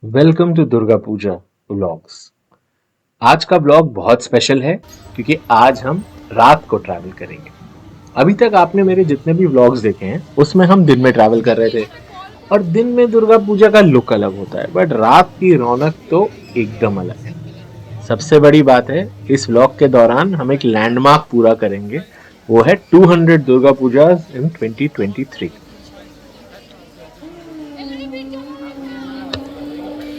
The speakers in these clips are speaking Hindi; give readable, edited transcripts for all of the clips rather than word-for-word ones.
Welcome to Durga Puja vlogs. आज का व्लॉग बहुत स्पेशल है क्योंकि आज हम रात को ट्रैवल करेंगे। अभी तक आपने मेरे जितने भी व्लॉग्स देखे हैं उसमें हम दिन में ट्रैवल कर रहे थे और दिन में दुर्गा पूजा का लुक अलग होता है, बट रात की रौनक तो एकदम अलग है। सबसे बड़ी बात है, इस व्लॉग के दौरान हम एक लैंडमार्क पूरा करेंगे। वो है 200 दुर्गा पूजा इन 2023।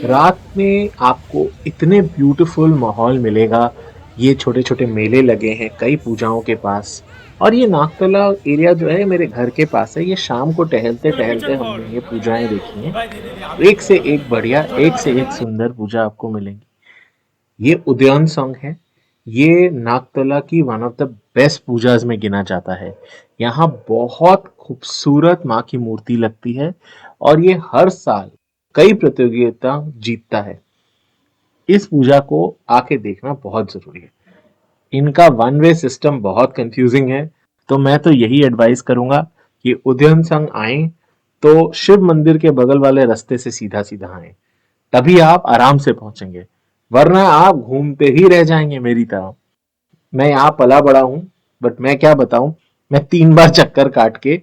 रात में आपको इतने ब्यूटीफुल माहौल मिलेगा। ये छोटे छोटे मेले लगे हैं कई पूजाओं के पास। और ये नागतला एरिया जो है मेरे घर के पास है। ये शाम को टहलते टहलते हमने ये पूजाएं देखी हैं। एक से एक बढ़िया, एक से एक सुंदर पूजा आपको मिलेंगी। ये उदयन सॉन्ग है। ये नागतला की one of the best Pooja's में गिना जाता है। यहाँ बहुत खूबसूरत माँ की मूर्ति लगती है और ये हर साल कई प्रतियोगिता जीतता है। इस पूजा को आके देखना बहुत जरूरी है। इनका वन वे सिस्टम बहुत कंफ्यूजिंग है, तो मैं तो यही एडवाइस करूंगा कि उदयन संग आए तो शिव मंदिर के बगल वाले रास्ते से सीधा सीधा आए, तभी आप आराम से पहुंचेंगे। वरना आप घूमते ही रह जाएंगे मेरी तरह। मैं यहाँ पला बड़ा हूँ, बट मैं क्या बताऊं, मैं 3 बार चक्कर काट के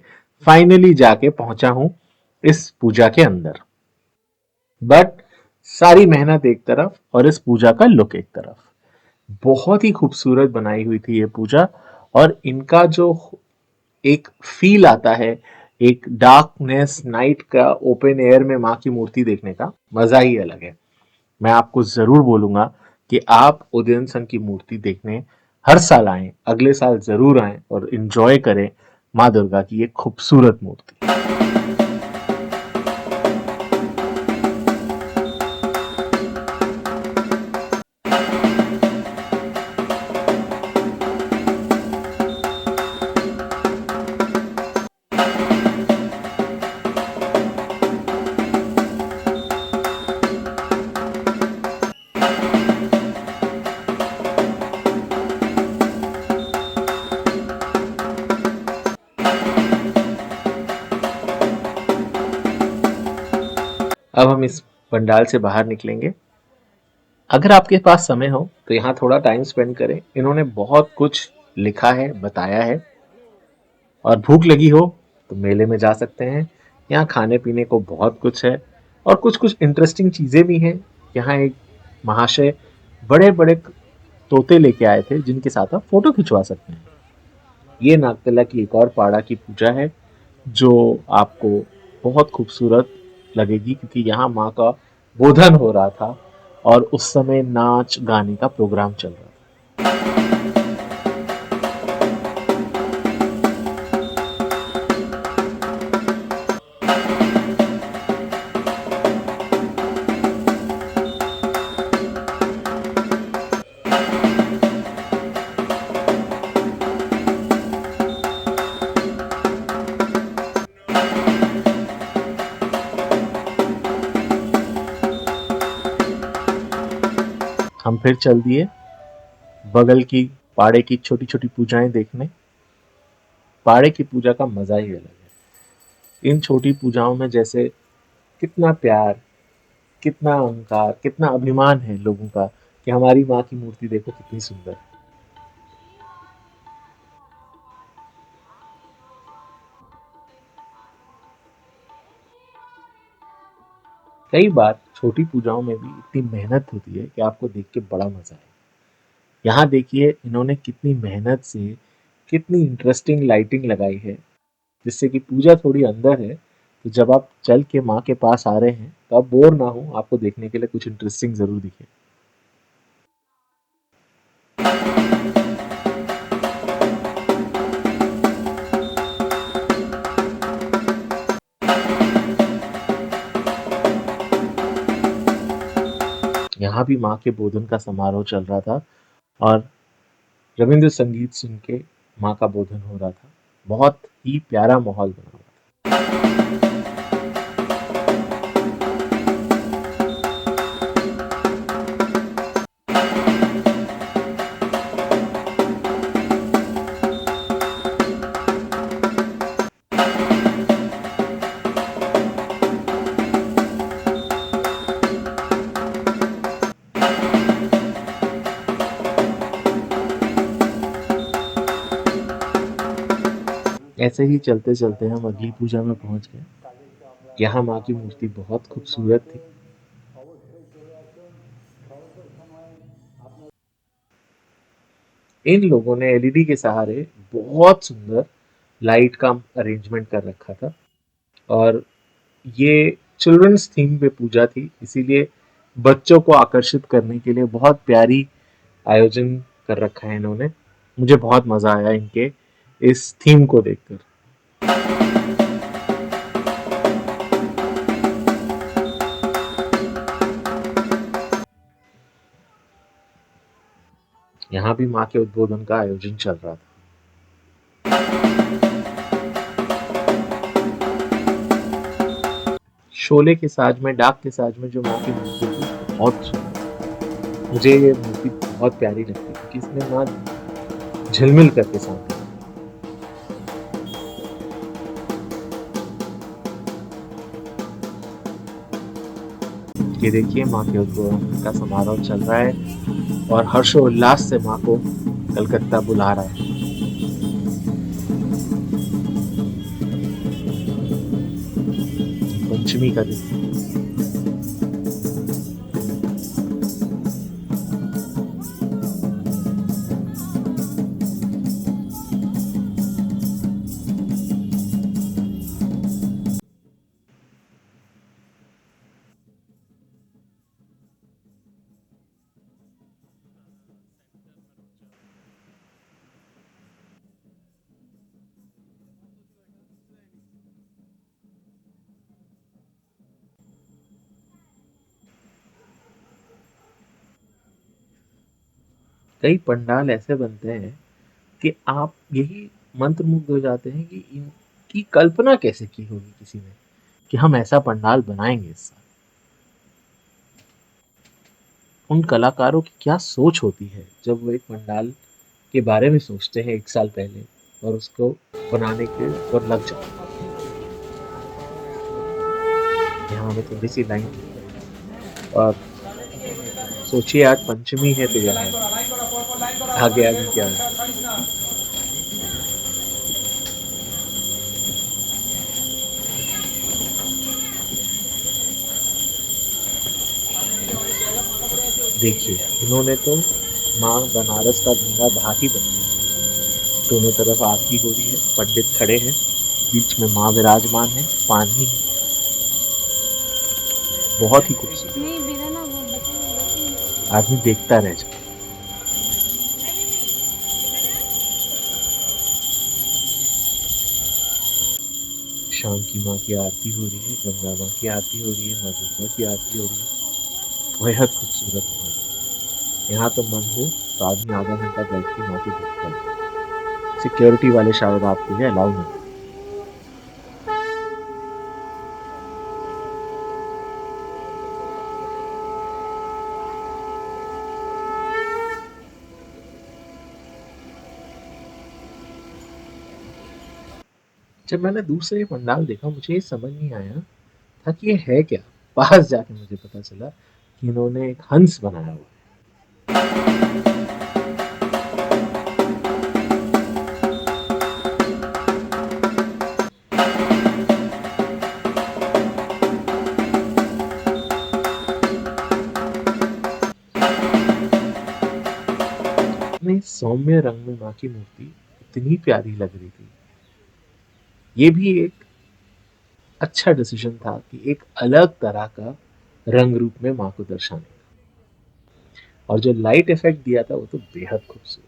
फाइनली जाके पहुंचा हूँ इस पूजा के अंदर। बट सारी मेहनत एक तरफ और इस पूजा का लुक एक तरफ। बहुत ही खूबसूरत बनाई हुई थी ये पूजा। और इनका जो एक फील आता है, एक डार्कनेस नाइट का ओपन एयर में माँ की मूर्ति देखने का मजा ही अलग है। मैं आपको जरूर बोलूंगा कि आप उदयन सन की मूर्ति देखने हर साल आए, अगले साल जरूर आए और इंजॉय करें माँ दुर्गा की ये खूबसूरत मूर्ति। अब हम इस पंडाल से बाहर निकलेंगे। अगर आपके पास समय हो तो यहाँ थोड़ा टाइम स्पेंड करें। इन्होंने बहुत कुछ लिखा है, बताया है। और भूख लगी हो तो मेले में जा सकते हैं। यहाँ खाने पीने को बहुत कुछ है और कुछ कुछ इंटरेस्टिंग चीजें भी हैं। यहाँ एक महाशय बड़े बड़े तोते लेके आए थे जिनके साथ आप फोटो खिंचवा सकते हैं। ये नागतला की एक और पाड़ा की पूजा है जो आपको बहुत खूबसूरत लगेगी, क्योंकि यहाँ माँ का बोधन हो रहा था और उस समय नाच गाने का प्रोग्राम चल रहा था। हम फिर चल दिए बगल की पाड़े की छोटी छोटी पूजाएं देखने। पाड़े की पूजा का मजा ही अलग है। इन छोटी पूजाओं में जैसे कितना प्यार, कितना अहंकार, कितना अभिमान है लोगों का कि हमारी माँ की मूर्ति देखो कितनी सुंदर है। कई बार छोटी पूजाओं में भी इतनी मेहनत होती है कि आपको देख के बड़ा मजा है। यहाँ देखिए इन्होंने कितनी मेहनत से कितनी इंटरेस्टिंग लाइटिंग लगाई है, जिससे कि पूजा थोड़ी अंदर है। तो जब आप चल के माँ के पास आ रहे हैं तो आप बोर ना हो, आपको देखने के लिए कुछ इंटरेस्टिंग जरूर दिखे। यहाँ भी माँ के बोधन का समारोह चल रहा था और रविंद्र संगीत सुन के माँ का बोधन हो रहा था। बहुत ही प्यारा माहौल बना हुआ था। ऐसे ही चलते-चलते हम अगली पूजा में पहुँच गए। यहाँ माँ की मूर्ति बहुत खूबसूरत थी। इन लोगों ने एलईडी के सहारे बहुत सुंदर लाइट का अरेंजमेंट कर रखा था और ये चिल्ड्रंस थीम पे पूजा थी, इसीलिए बच्चों को आकर्षित करने के लिए बहुत प्यारी आयोजन कर रखा है इन्होंने। मुझे बहुत मजा आया इनके इस थीम को देखकर। यहाँ भी माँ के उद्बोधन का आयोजन चल रहा था। शोले के साज में, डाक के साज में जो माँ की मूर्ति थी बहुत सुंदर। मुझे ये मूर्ति बहुत प्यारी लगती है क्योंकि इसमें माँ झिलमिल करके सामने। ये देखिए माँ के उद्बोधन का समारोह चल रहा है और हर्षोल्लास से माँ को कलकत्ता बुला रहा है। पंचमी का दिन। कई पंडाल ऐसे बनते हैं कि आप यही मंत्रमुग्ध हो जाते हैं कि इनकी कल्पना कैसे की होगी किसी ने कि हम ऐसा पंडाल बनाएंगे इस साल। उन कलाकारों की क्या सोच होती है जब वो एक पंडाल के बारे में सोचते हैं एक साल पहले और उसको बनाने के ऊपर लग जाते हैं। यहाँ हमें थोड़ी सी लाइन और सोचिए आज पंचमी है तो यह है आगे आगे क्या है। देखिए इन्होंने तो माँ बनारस का गंगा घाट ही बनाया। दोनों तरफ आरती हो रही है, पंडित खड़े हैं, बीच में माँ विराजमान है, पानी है, बहुत ही खूबसूरत। आदमी देखता रह जाए। शाम की माँ की आरती हो रही है, गंगा माँ की आरती हो रही है, माँ दुर्गा की आरती हो रही है। बेहद खूबसूरत माहौल। यहाँ तो मन हो तो आदमी आधा घंटा बैठ के माँ को देखता है। सिक्योरिटी वाले शायद आपको ये अलाउ नहीं। जब मैंने दूर से ये पंडाल देखा मुझे ये समझ नहीं आया था कि ये है क्या। पास जाके मुझे पता चला कि इन्होंने एक हंस बनाया हुआ है। इतने सौम्य रंग में माँ की मूर्ति इतनी प्यारी लग रही थी। ये भी एक अच्छा डिसीजन था कि एक अलग तरह का रंग रूप में माँ को दर्शाने का। और जो लाइट इफेक्ट दिया था वो तो बेहद खूबसूरत।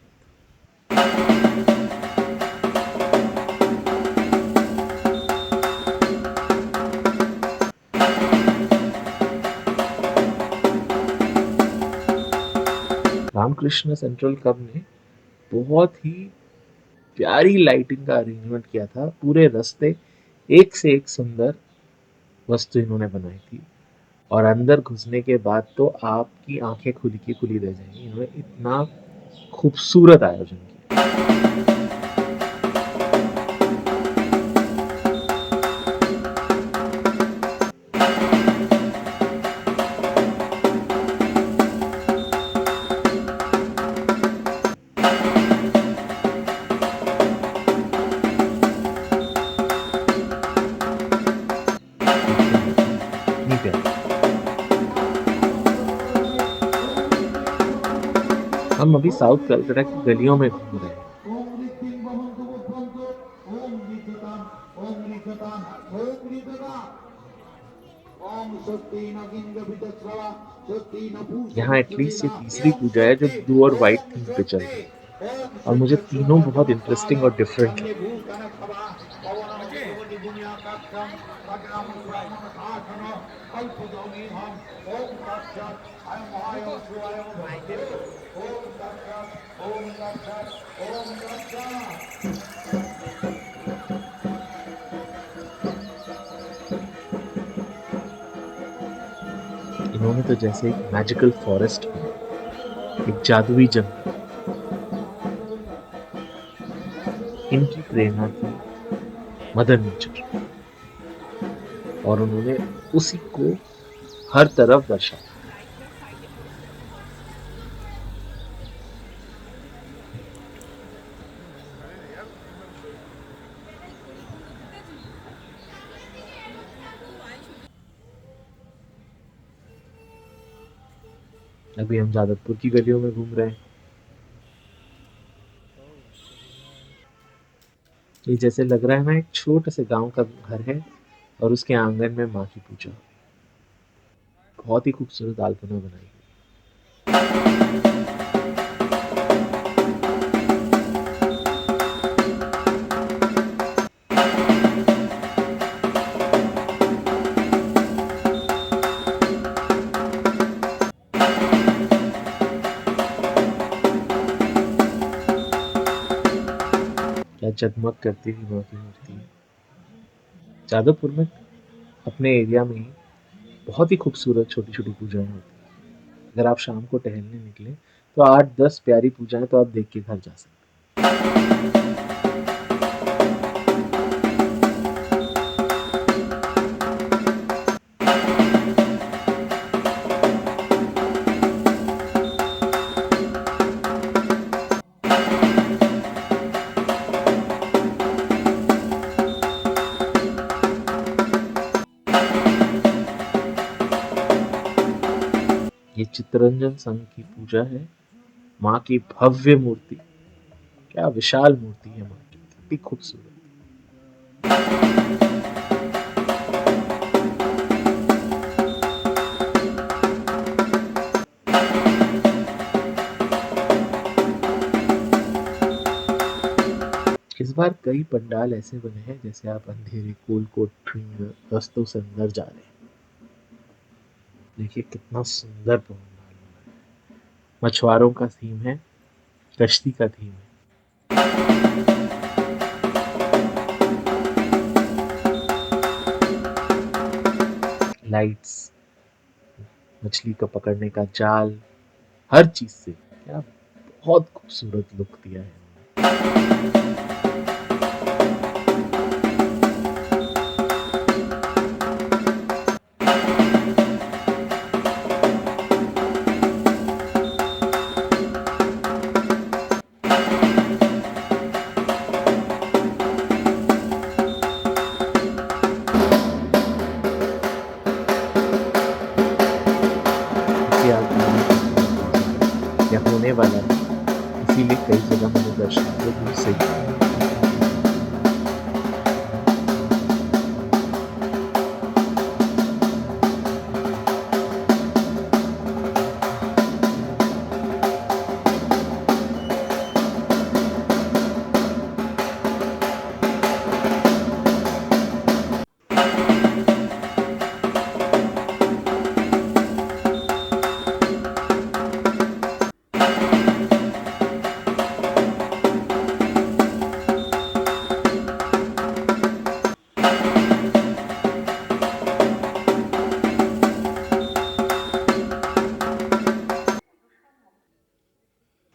रामकृष्ण सेंट्रल क्लब ने बहुत ही प्यारी लाइटिंग का अरेंजमेंट किया था। पूरे रास्ते एक से एक सुंदर वस्तु इन्होंने बनाई थी और अंदर घुसने के बाद तो आपकी आंखें खुली की खुली रह जाएंगी। इन्होंने इतना खूबसूरत आयोजन किया। कितनी प्यारी। हम अभी साउथ कलकत्ता की गलियों में घूम रहे हैं। यहाँ एटलीस्ट ये तीसरी पूजा है जो ब्लू और व्हाइट थीम पे चल रही है और मुझे तीनों बहुत इंटरेस्टिंग और डिफरेंट लग रही है। इन्होंने तो जैसे एक मैजिकल फॉरेस्ट बनाया, एक जादुई जंगल। इनकी प्रेरणा थी मदर नेचर और उन्होंने उसी को हर तरफ दर्शाया। अभी हम जादवपुर की गलियों में घूम रहे हैं। ये जैसे लग रहा है ना एक छोटे से गांव का घर है और उसके आंगन में माँ की पूजा। बहुत ही खूबसूरत अल्पना बनाई गई। क्या जगमग करती हुई माँ की मूर्ति है। जादवपुर में अपने एरिया में ही बहुत ही खूबसूरत छोटी छोटी पूजाएं होती हैं। अगर आप शाम को टहलने निकले तो 8-10 प्यारी पूजाएं तो आप देख के घर जा सकते हैं। ये चित्तरंजन संघ की पूजा है। माँ की भव्य मूर्ति, क्या विशाल मूर्ति है माँ की, कितनी खूबसूरत। इस बार कई पंडाल ऐसे बने हैं जैसे आप अंधेरे कोलकोट रास्तों से अंदर जा रहे हैं। देखिए कितना सुंदर पंडाल बना है। मछुआरों का थीम है, कश्ती का थीम है। लाइट्स, मछली का पकड़ने का जाल, हर चीज से क्या बहुत खूबसूरत लुक दिया है। इसे आज माने की पूजा या होने वाला है, इसीलिए कई जगह मैंने दर्शन को दूर से किया।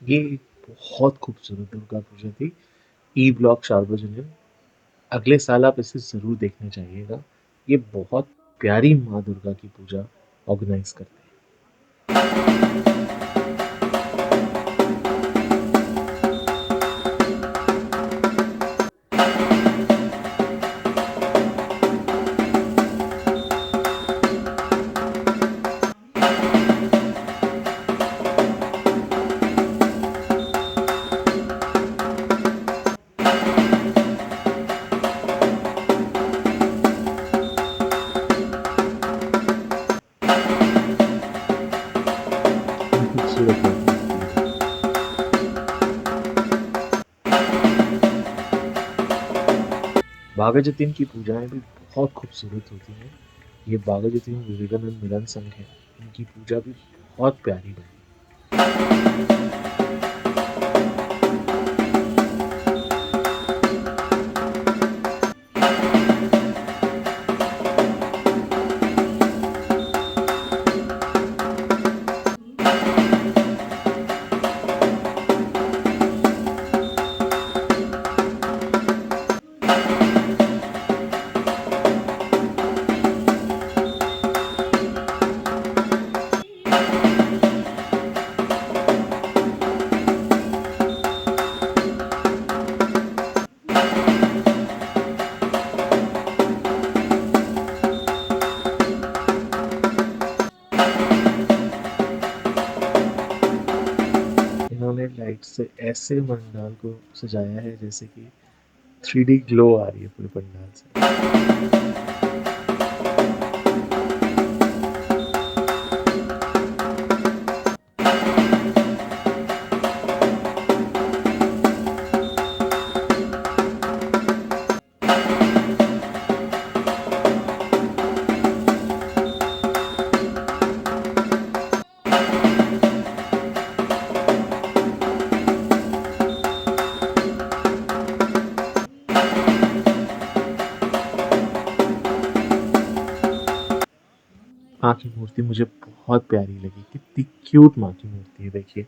ये बहुत खूबसूरत दुर्गा पूजा थी। ई ब्लॉक सार्वजनिक, अगले साल आप इसे जरूर देखने जाइएगा। ये बहुत प्यारी माँ दुर्गा की पूजा ऑर्गेनाइज करते हैं। खूबसूरत माँ की मूर्ति है देखिए। बाघा जतीन की पूजाएं भी बहुत खूबसूरत होती हैं। ये बाघा जतीन विवेकानंद मिलन संघ है, इनकी पूजा भी बहुत प्यारी बनी है। इन्होंने लाइट से ऐसे पंडाल को सजाया है जैसे कि 3D ग्लो आ रही है पूरे पंडाल से। माँ की मूर्ति मुझे बहुत प्यारी लगी, कितनी क्यूट माँ की मूर्ति है देखिए।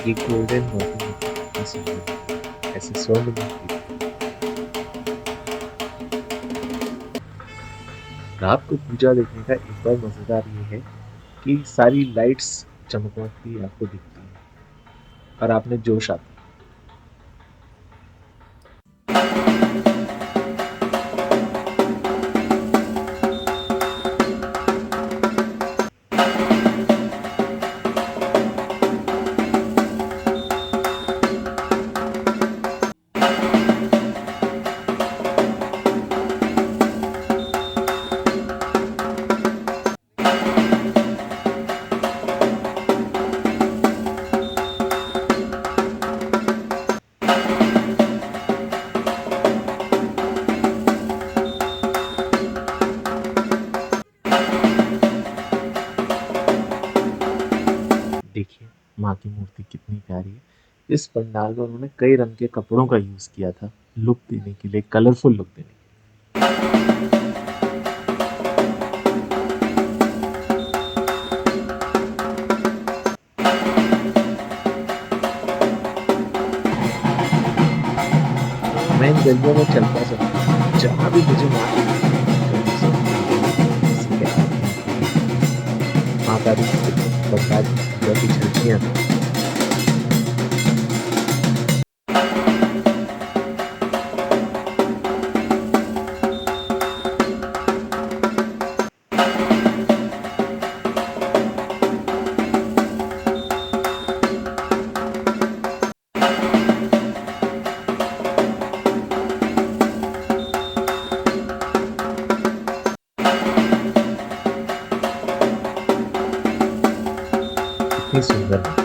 ये गोल्डन माँ की मूर्ति कितनी सुंदर लगी, ऐसे स्वर्ण मूर्ति। रात को पूजा देखने का एक बार मजेदार ये है कि सारी लाइट्स चमकती आपको दिखती हैं और आप में जोश आता है। देखिए माँ की मूर्ति कितनी प्यारी है। इस पंडाल में उन्होंने कई रंग के कपड़ों का यूज किया था लुक देने के लिए, कलरफुल लुक देने के लिए। मैं इन गलियों में चलता चलता हूँ, जहाँ भी मुझे माँ की मूर्ति कहीं सुनती है, किसी के हाथ में आती है, माँ का रूप पंडाल की पूजा की झलकियाँ थी। कितनी सुंदर है।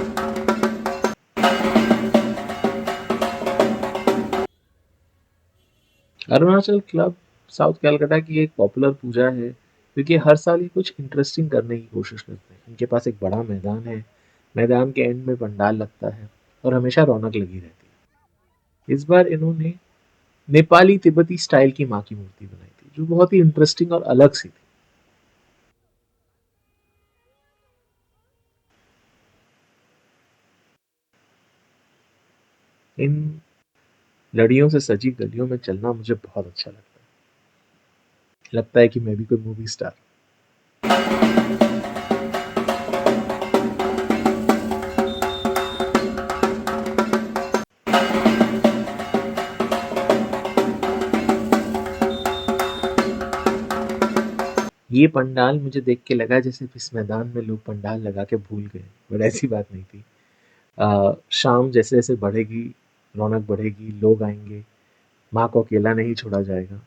अरुणाचल क्लब साउथ कलकत्ता की एक पॉपुलर पूजा है क्योंकि हर साल ये कुछ इंटरेस्टिंग करने की कोशिश करते हैं। इनके पास एक बड़ा मैदान है, मैदान के एंड में पंडाल लगता है और हमेशा रौनक लगी रहती है। इस बार इन्होंने नेपाली तिब्बती स्टाइल की माँ की मूर्ति बनाई थी जो बहुत ही इंटरेस्टिंग और अलग सी थी। इन लड़ियों से सजी गलियों में चलना मुझे बहुत अच्छा लगता है कि मैं भी कोई मूवी स्टार। ये पंडाल मुझे देख के लगा जैसे इस मैदान में लोग पंडाल लगा के भूल गए, बट ऐसी बात नहीं थी। शाम जैसे-जैसे बढ़ेगी, रौनक बढ़ेगी, लोग आएँगे, माँ को अकेला नहीं छोड़ा जाएगा।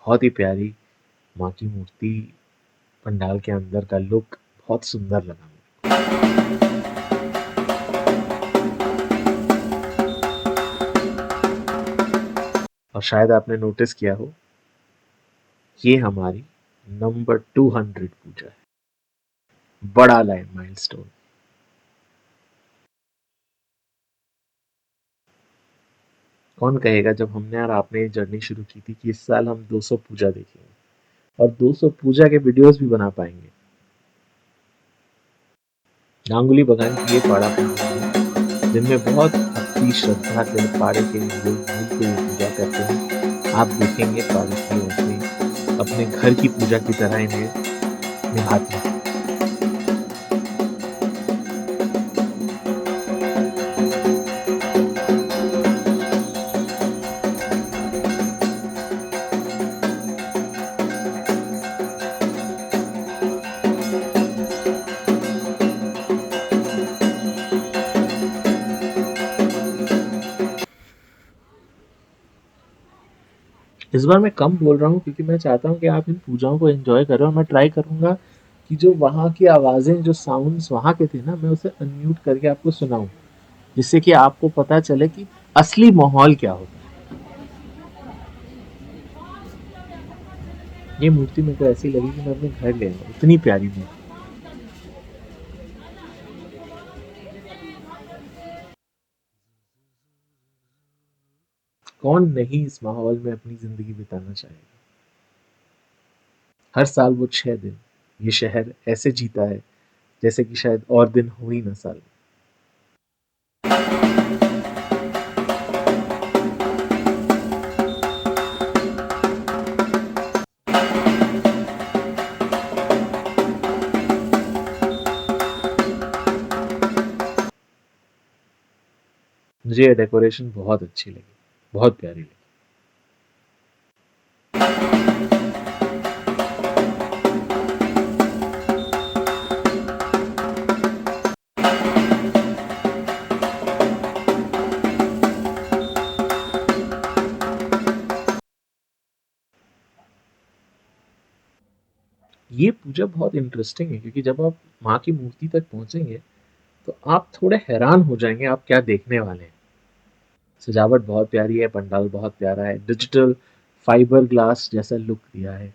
बहुत ही प्यारी माँ की मूर्ति, पंडाल के अंदर का लुक बहुत सुंदर लगा मुझे। और शायद आपने नोटिस किया हो, ये हमारी नंबर 200 पूजा है। बड़ा लाइन माइलस्टोन। कौन कहेगा जब हमने और आपने ये जर्नी शुरू की थी कि इस साल हम 200 पूजा देखेंगे और 200 पूजा के वीडियोस भी बना पाएंगे। गांगुली बगान की ये पाड़ा पंडाल है जिनमें बहुत भक्ति श्रद्धा से पाड़े के लोग मिलकर ये पूजा करते हैं। आप देखेंगे पाड़े की औरतें अपने घर की पूजा की तरह इन्हें निभाती हैं। इस बार मैं कम बोल रहा हूँ क्योंकि मैं चाहता हूँ कि आप इन पूजाओं को एंजॉय करें और मैं ट्राई करूँगा कि जो वहाँ की आवाज़ें, जो साउंड्स वहाँ के थे ना, मैं उसे अनम्यूट करके आपको सुनाऊँ, जिससे कि आपको पता चले कि असली माहौल क्या होता है। ये मूर्ति मेरे को ऐसी लगी कि मैं अपने घर ले आऊँ, इतनी प्यारी मूर्ति। कौन नहीं इस माहौल में अपनी ज़िंदगी बिताना चाहेगा? हर साल वो 6 दिन ये शहर ऐसे जीता है जैसे कि शायद और दिन हो ही ना साल। मुझे ये डेकोरेशन बहुत अच्छी लगी, बहुत प्यारी लगी। ये पूजा बहुत इंटरेस्टिंग है क्योंकि जब आप माँ की मूर्ति तक पहुंचेंगे तो आप थोड़े हैरान हो जाएंगे आप क्या देखने वाले हैं। सजावट बहुत प्यारी है, पंडाल बहुत प्यारा है, डिजिटल फाइबर ग्लास जैसा लुक दिया है।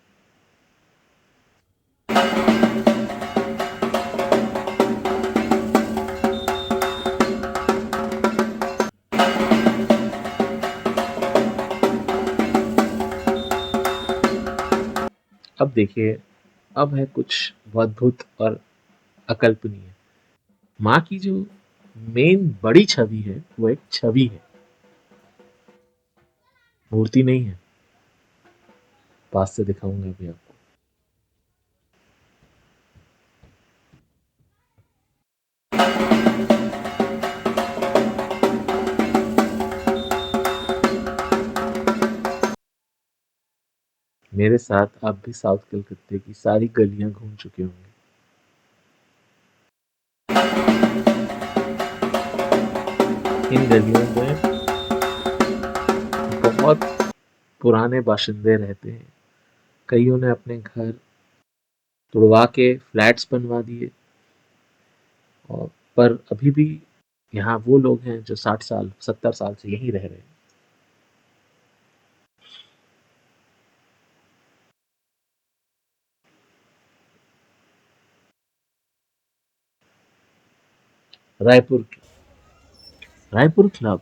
अब देखिए, अब है कुछ अद्भुत और अकल्पनीय। माँ की जो मेन बड़ी छवि है वो एक छवि है, मूर्ति नहीं है। पास से दिखाऊंगा अभी आपको। मेरे साथ आप भी साउथ कलकत्ते की सारी गलियां घूम चुके होंगे। इन गलियों में बहुत पुराने बाशिंदे रहते हैं। कईयों ने अपने घर तुड़वा के फ्लैट्स बनवा दिए और पर अभी भी यहाँ वो लोग हैं जो 60 साल 70 साल से यहीं रह रहे हैं। रायपुर रायपुर क्लब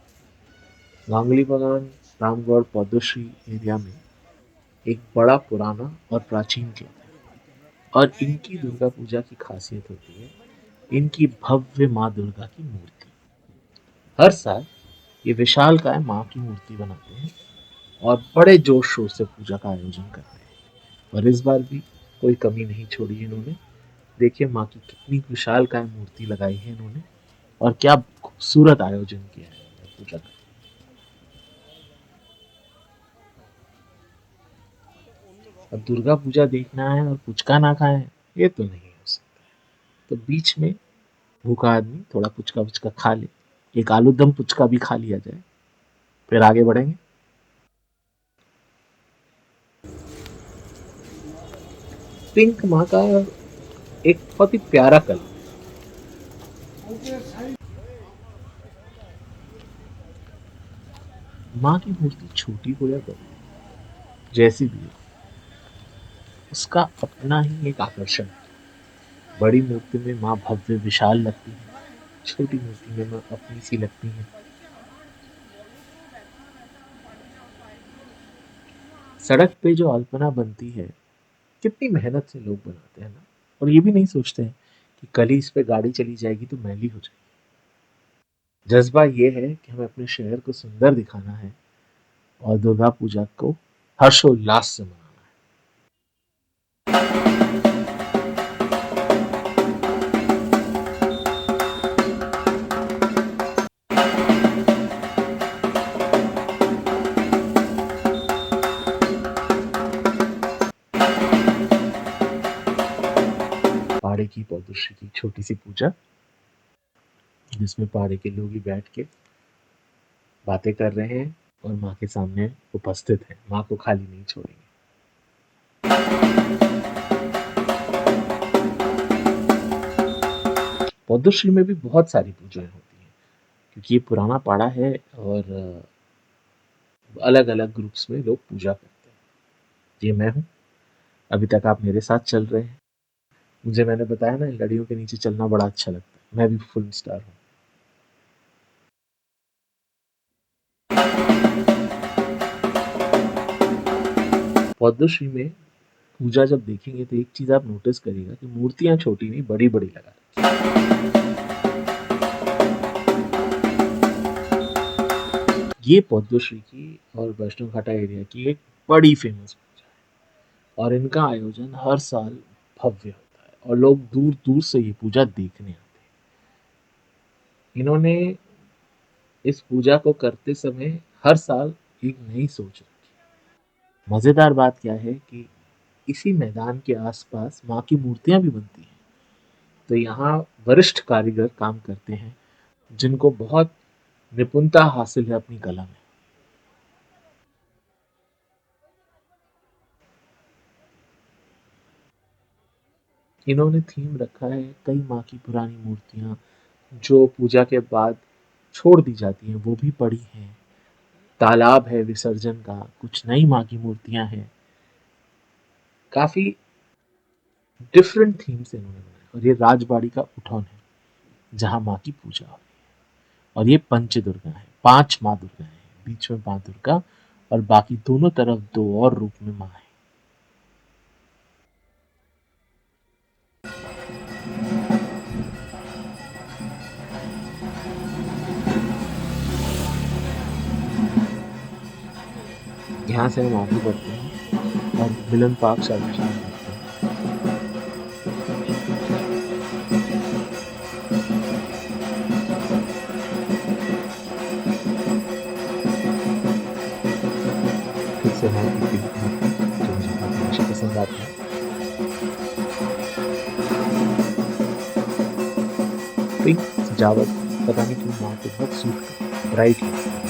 गांगुली बागान रामगढ़ पौधोश्री एरिया में एक बड़ा पुराना और प्राचीन क्लब है और इनकी दुर्गा पूजा की खासियत होती है इनकी भव्य माँ दुर्गा की मूर्ति। हर साल ये विशालकाय माँ की मूर्ति बनाते हैं और बड़े जोश शोर से पूजा का आयोजन करते हैं और इस बार भी कोई कमी नहीं छोड़ी इन्होंने। देखिए माँ की कितनी विशालकाय मूर्ति लगाई है इन्होंने और क्या खूबसूरत आयोजन किया है पूजा का। अब दुर्गा पूजा देखना है और पुचका ना खाएं, ये तो नहीं हो सकता। तो बीच में भूखा आदमी थोड़ा पुचका पुचका खा ले, एक आलू दम पुचका भी खा लिया जाए, फिर आगे बढ़ेंगे। पिंक माँ का एक बहुत ही प्यारा कलर। माँ की मूर्ति छोटी हो या बड़ी, जैसी भी हो, उसका अपना ही एक आकर्षण है। बड़ी मूर्ति में माँ भव्य विशाल लगती है, छोटी मूर्ति में माँ अपनी सी लगती है। सड़क पे जो अल्पना बनती है, कितनी मेहनत से लोग बनाते हैं ना, और ये भी नहीं सोचते हैं कि कल ही इस पे गाड़ी चली जाएगी तो मैली हो जाएगी। जज्बा ये है कि हमें अपने शहर को सुंदर दिखाना है और दुर्गा पूजा को हर्षोल्लास से मनाना है। पहाड़े की पौधश्री की छोटी सी पूजा, जिसमें पहाड़े के लोग ही बैठ के बातें कर रहे हैं और माँ के सामने उपस्थित हैं, माँ को खाली नहीं छोड़ेंगे। पौधश्री में भी बहुत सारी पूजाएं होती हैं, क्योंकि ये पुराना पाड़ा है और अलग अलग ग्रुप्स में लोग पूजा करते हैं। ये मैं हूँ, अभी तक आप मेरे साथ चल रहे हैं। मुझे, मैंने बताया ना, इन लड़ियों के नीचे चलना बड़ा अच्छा लगता है। मैं भी फिल्म स्टार हूँ। पद्मश्री में पूजा जब देखेंगे तो एक चीज आप नोटिस करिएगा कि मूर्तियां छोटी नहीं, बड़ी बड़ी लगा रखी हैं। ये पद्मश्री की और वैष्णो घाटा एरिया की एक बड़ी फेमस पूजा है और इनका आयोजन हर साल भव्य होता है और लोग दूर दूर से ये पूजा देखने आते हैं। इन्होंने इस पूजा को करते समय हर साल एक नई सोच रखी। मजेदार बात क्या है कि इसी मैदान के आसपास माँ की मूर्तियां भी बनती हैं। तो यहाँ वरिष्ठ कारीगर काम करते हैं, जिनको बहुत निपुणता हासिल है अपनी कला में। इन्होंने थीम रखा है कई माँ की पुरानी मूर्तियां जो पूजा के बाद छोड़ दी जाती हैं, वो भी पड़ी हैं। तालाब है विसर्जन का, कुछ नई माँ की मूर्तियां हैं। काफी डिफरेंट थीम से इन्होंने बनाया। और ये राजबाड़ी का उठौन है जहाँ माँ की पूजा हो रही है। और ये पंच दुर्गा है, 5 माँ दुर्गा है, बीच में माँ दुर्गा और बाकी दोनों तरफ 2 और रूप में माँ है। यहाँ से हम आगे बढ़ते हैं और मिलन पार्क सर्वेक्षण करते हैं। फिर से है कि पिंक मूर्ति जो मुझे बहुत हमेशा पसंद आती है। पिंक सजावट पता नहीं क्यों माँ को बहुत सूट करती है, ब्राइट लगती है।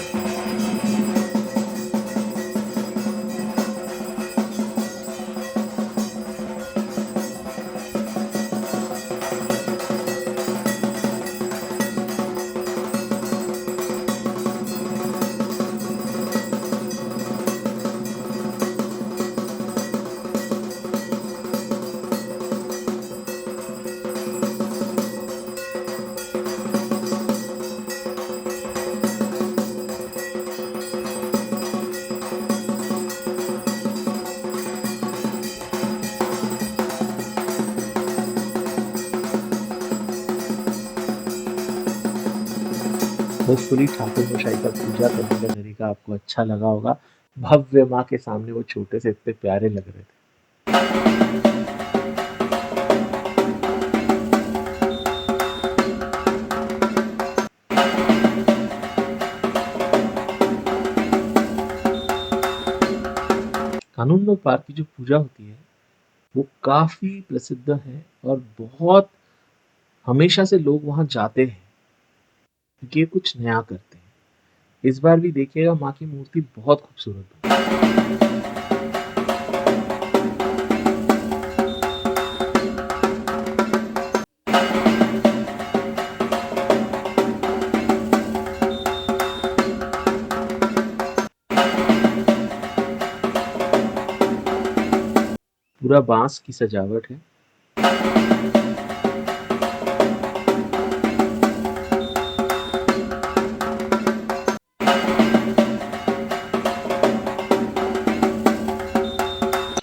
होपफुली ठाकुर मशाई का पूजा करने का तरीका आपको अच्छा लगा होगा। भव्य माँ के सामने वो छोटे से इतने प्यारे लग रहे थे। कानून बाग पार्क की जो पूजा होती है वो काफी प्रसिद्ध है और बहुत हमेशा से लोग वहां जाते हैं क्योंकि ये कुछ नया करते हैं। इस बार भी देखिएगा माँ की मूर्ति बहुत खूबसूरत बनी। पूरा बांस की सजावट है।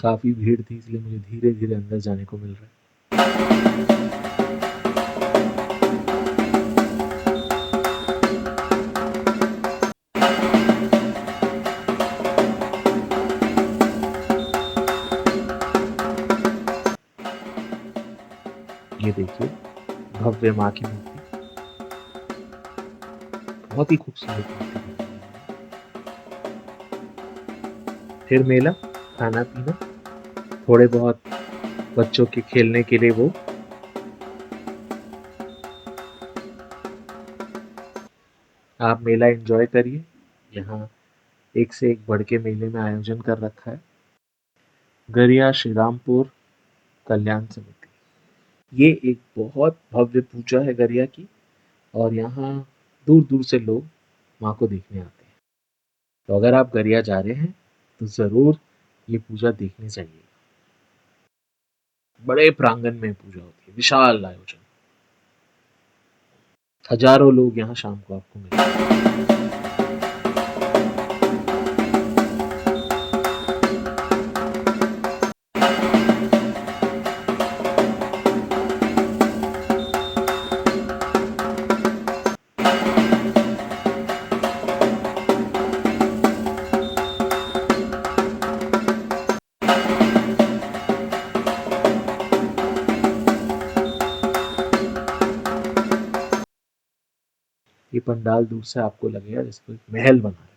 काफी भीड़ थी इसलिए मुझे धीरे धीरे अंदर जाने को मिल रहा है। ये देखिए भव्य माँ की मूर्ति, बहुत ही खूबसूरत मूर्ति बनी है। फिर मेला, खाना पीना, थोड़े बहुत बच्चों के खेलने के लिए वो। आप मेला एंजॉय करिए। यहाँ एक से एक बढ़ के मेले में आयोजन कर रखा है गरिया श्रीरामपुर कल्याण समिति। ये एक बहुत भव्य पूजा है गरिया की और यहाँ दूर दूर से लोग माँ को देखने आते हैं। तो अगर आप गरिया जा रहे हैं तो जरूर ये पूजा देखनी चाहिए। बड़े प्रांगण में पूजा होती है, विशाल आयोजन, हजारों लोग यहाँ शाम को आपको मिलेंगे। ये पंडाल दूर से आपको लगेगा जैसे कोई महल बना है।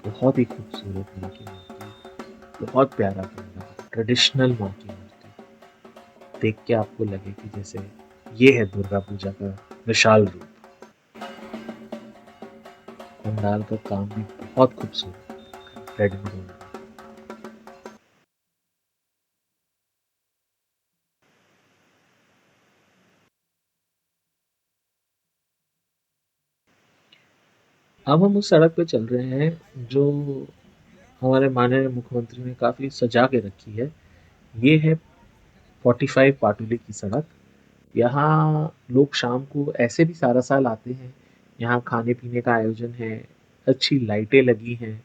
बहुत ही खूबसूरत माँ की मूर्ति, बहुत प्यारा पंडाल, ट्रेडिशनल माँ की मूर्ति देख के आपको लगे कि जैसे ये है दुर्गा पूजा का विशाल रूप। पंडाल का काम भी बहुत खूबसूरत, रेड एंड गोल्ड। अब हम उस सड़क पे चल रहे हैं जो हमारे माननीय मुख्यमंत्री ने काफी सजा के रखी है। ये है 45 पाटुली की सड़क। यहाँ लोग शाम को ऐसे भी सारा साल आते हैं। यहाँ खाने पीने का आयोजन है, अच्छी लाइटें लगी हैं।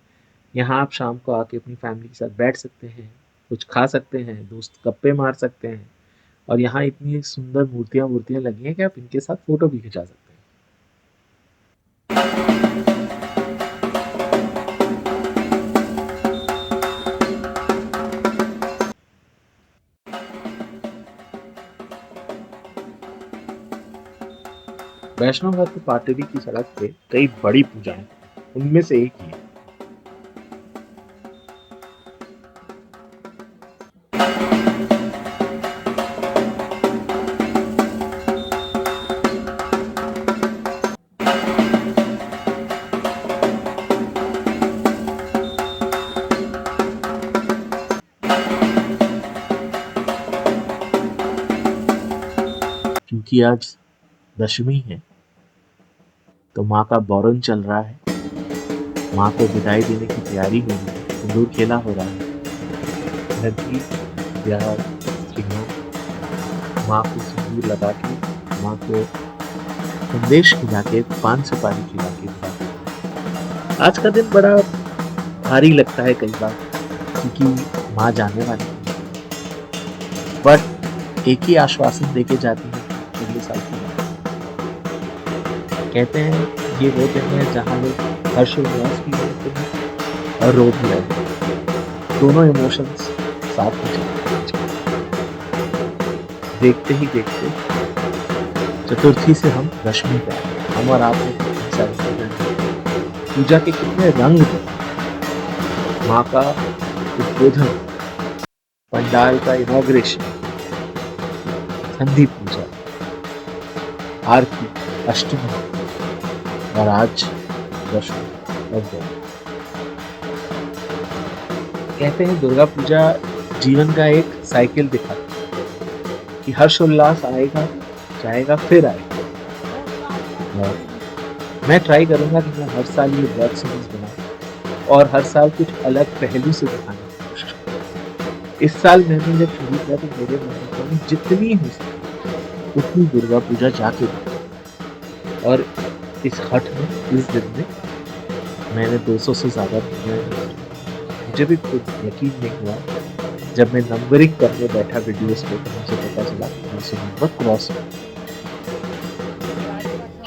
यहाँ आप शाम को आके अपनी फैमिली के साथ बैठ सकते हैं, कुछ खा सकते हैं, दोस्त गप्पे मार सकते हैं और यहाँ इतनी सुंदर मूर्तियाँ मूर्तियाँ लगी हैं कि आप इनके साथ फोटो भी खिंचा सकते हैं। वैष्णव घाट की पाटरी की सड़क पे कई बड़ी पूजाएं, उनमें से एक ही है। क्योंकि आज दशमी है तो माँ का बौरन चल रहा है। माँ को विदाई देने की तैयारी हो रही है, सिंदूर खेला हो रहा है। लड़की या स्त्रियाँ माँ को सिंदूर लगा के, माँ को संदेश खिला के, पान सुपारी खिला के विदा देते हैं। आज का दिन बड़ा भारी लगता है कई बार क्योंकि माँ जाने वाली है, बट एक ही आश्वासन देके जाती हैं अगले साल की बात। कहते हैं ये वो दिन है जहाँ लोग हर्षोल्लास भी करते हैं और रो भी रहे हैं। दोनों इमोशंस साथ में चलते हैं। देखते ही देखते चतुर्थी से हम दशमी पे आए। हम और आपने कितनी सारी पूजा की। पूजा के कितने रंग थे। माँ का उद्बोधन, पंडाल का इनॉग्रेशन, संधि पूजा, आरती, अष्टमी और आज दशमी और गौरी। कहते हैं दुर्गा पूजा जीवन का एक साइकिल दिखाती है कि हर्षोल्लास आएगा, जाएगा, फिर आएगा। और मैं ट्राई करूंगा कि मैं हर साल ये ब्लॉग सीरीज बनाऊं और हर साल कुछ अलग पहलू से दिखाने की कोशिश करूं। इस साल मैंने जब शुरू किया तो मेरे मन में जितनी हो सके उतनी दुर्गा पूजा जाके की। और इस हट में, इस दिन में मैंने 200 से ज्यादा पूजाएं की। मुझे भी खुद यकीन नहीं हुआ जब मैं नंबरिंग करने बैठा वीडियोस पे तो मुझे पता चला कि 200 नंबर क्रॉस हो।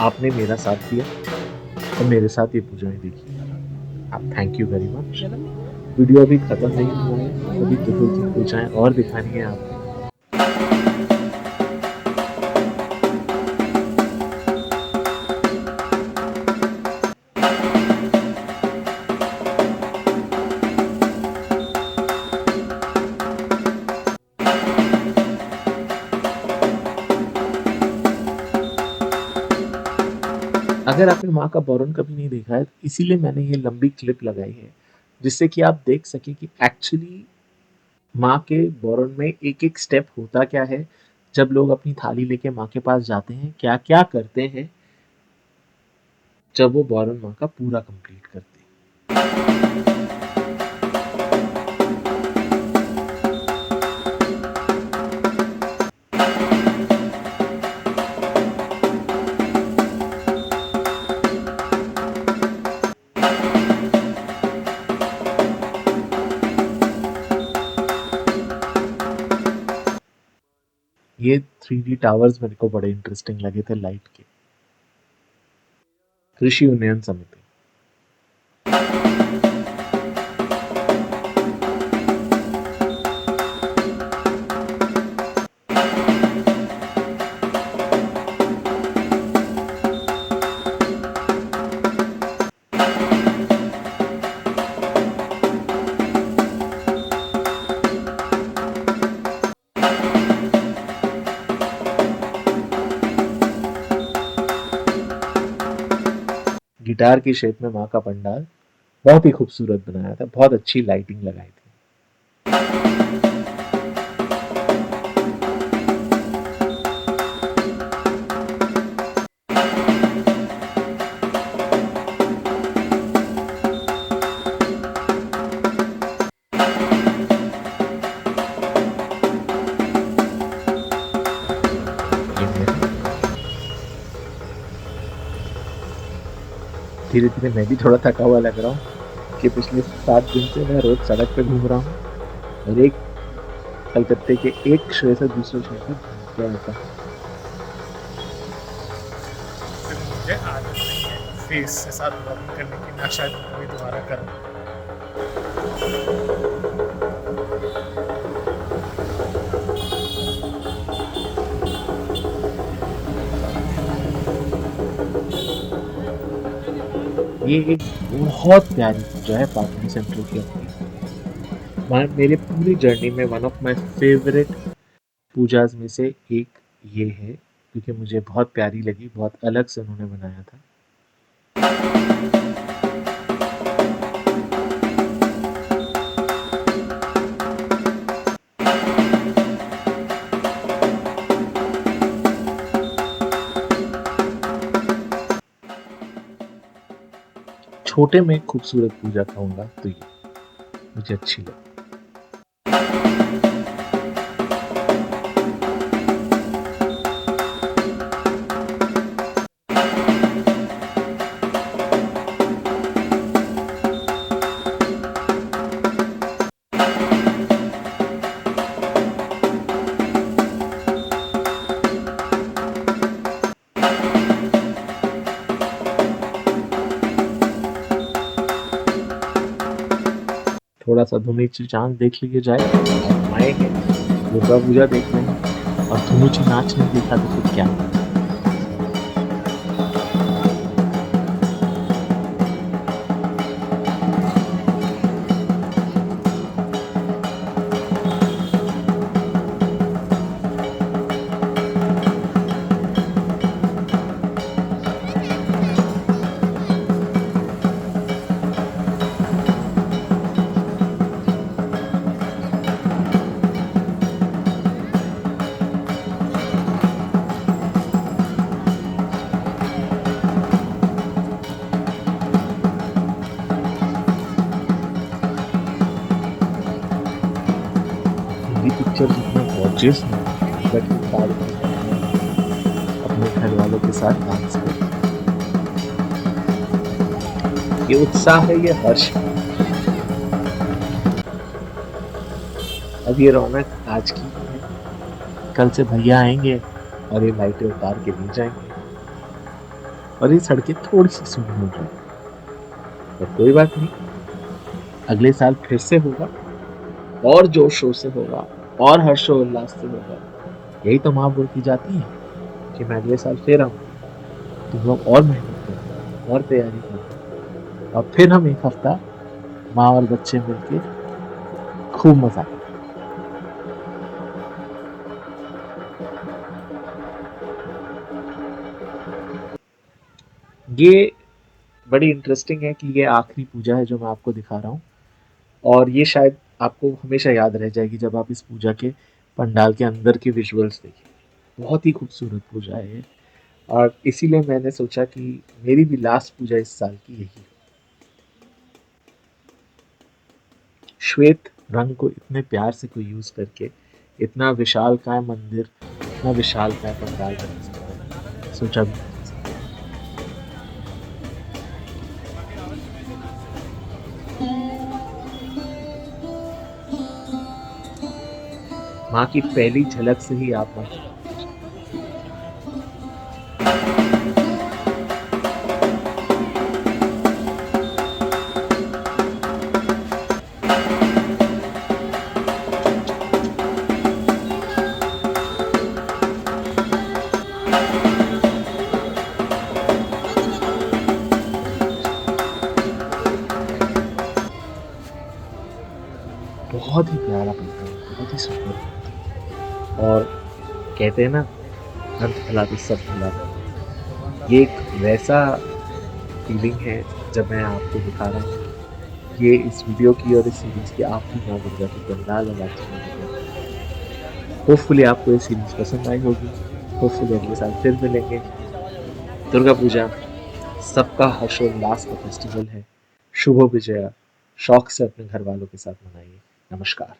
आपने मेरा साथ दिया और मेरे साथ ये पूजाएं देखी। आप thank you very much. Video अभी खत्म नहीं हुआ है, अभी चतुर्थी पूजाएं और दिखानी है आपको। अगर आपने माँ का बॉरन कभी नहीं देखा है तो इसीलिए मैंने ये लंबी क्लिप लगाई है जिससे कि आप देख सके कि एक्चुअली माँ के बॉरन में एक एक स्टेप होता क्या है। जब लोग अपनी थाली लेके माँ के पास जाते हैं क्या क्या करते हैं जब वो बॉरन माँ का पूरा कंप्लीट करते हैं। ये 3D टावर्स मेरे को बड़े इंटरेस्टिंग लगे थे लाइट के। कृषि उन्नयन समिति। गिटार की शेप में माँ का पंडाल बहुत ही खूबसूरत बनाया था, बहुत अच्छी लाइटिंग लगाई थी। धीरे धीरे मैं भी थोड़ा थका हुआ लग रहा हूँ कि पिछले 7 दिन से मैं रोज सड़क पे घूम रहा हूँ और एक कलकत्ते के एक शहर से दूसरे शहर में घूमते रहता हूँ। मुझे आदत नहीं है फेस के साथ ब्लॉगिंग करने की, ना शायद कभी दोबारा करूँ। ये एक बहुत प्यारी पूजा है पाटन सेंट्रल की अपनी। मेरे पूरी जर्नी में one of my favourite Pooja's में से एक ये है क्योंकि मुझे बहुत प्यारी लगी, बहुत अलग से उन्होंने बनाया था। छोटे में खूबसूरत पूजा कहूंगा तो ये मुझे अच्छी लगी। थोड़ा सा धुनी चाँद देख लिए जाए और हम आएँगे, दुर्गा पूजा देखने और धुनुची नाच नहीं देखा तो फिर क्या? हिंदी पिक्चर्स इतने गॉर्जियस नहीं बट इस बार अपने घर वालों के साथ डांस कर, ये उत्साह है, ये हर्ष है। अब ये रौनक आज की है, कल से भैया आएंगे और ये लाइटें उतार के ले जाएंगे और ये सड़कें थोड़ी सी सुननी हो जाएगी। पर कोई बात नहीं, अगले साल फिर से होगा और जोर शोर से होगा और हर्षोल्लास से होगा। यही तो माँ बोलती जाती है कि मैं अगले साल फिर आऊंगी, तुम लोग और मेहनत करो और तैयारी करो और फिर हम एक हफ्ता माँ और बच्चे मिलके खूब मजा करें। ये बड़ी इंटरेस्टिंग है कि ये आखिरी पूजा है जो मैं आपको दिखा रहा हूँ और ये शायद आपको हमेशा याद रह जाएगी जब आप इस पूजा के पंडाल के अंदर के विजुअल्स देखें। बहुत ही खूबसूरत पूजा है ये और इसीलिए मैंने सोचा कि मेरी भी लास्ट पूजा इस साल की यही है। श्वेत रंग को इतने प्यार से कोई यूज करके इतना विशालकाय मंदिर, इतना विशालकाय पंडाल बना सकता है, सोचा भी नहीं जा सकता। माँ की पहली झलक से ही आप माँ बहुत ही प्यारा बनता है, बहुत ही सुंदर बनता है। और कहते हैं ना, अंत भला तो सब भला। ये एक वैसा फीलिंग है जब मैं आपको दिखा रहा हूँ। ये इस वीडियो की और इस सीरीज की आखिरी माँ दुर्गा की पंडाल और आखिरी माँ दुर्गा की। होपफुली आपको ये सीरीज पसंद आई होगी। होपफुली अगले साल फिर मिलेंगे। दुर्गा पूजा सबका हर्षोल्लास का फेस्टिवल है। शुभ विजया, शौक से अपने घर वालों के साथ मनाइए। नमस्कार।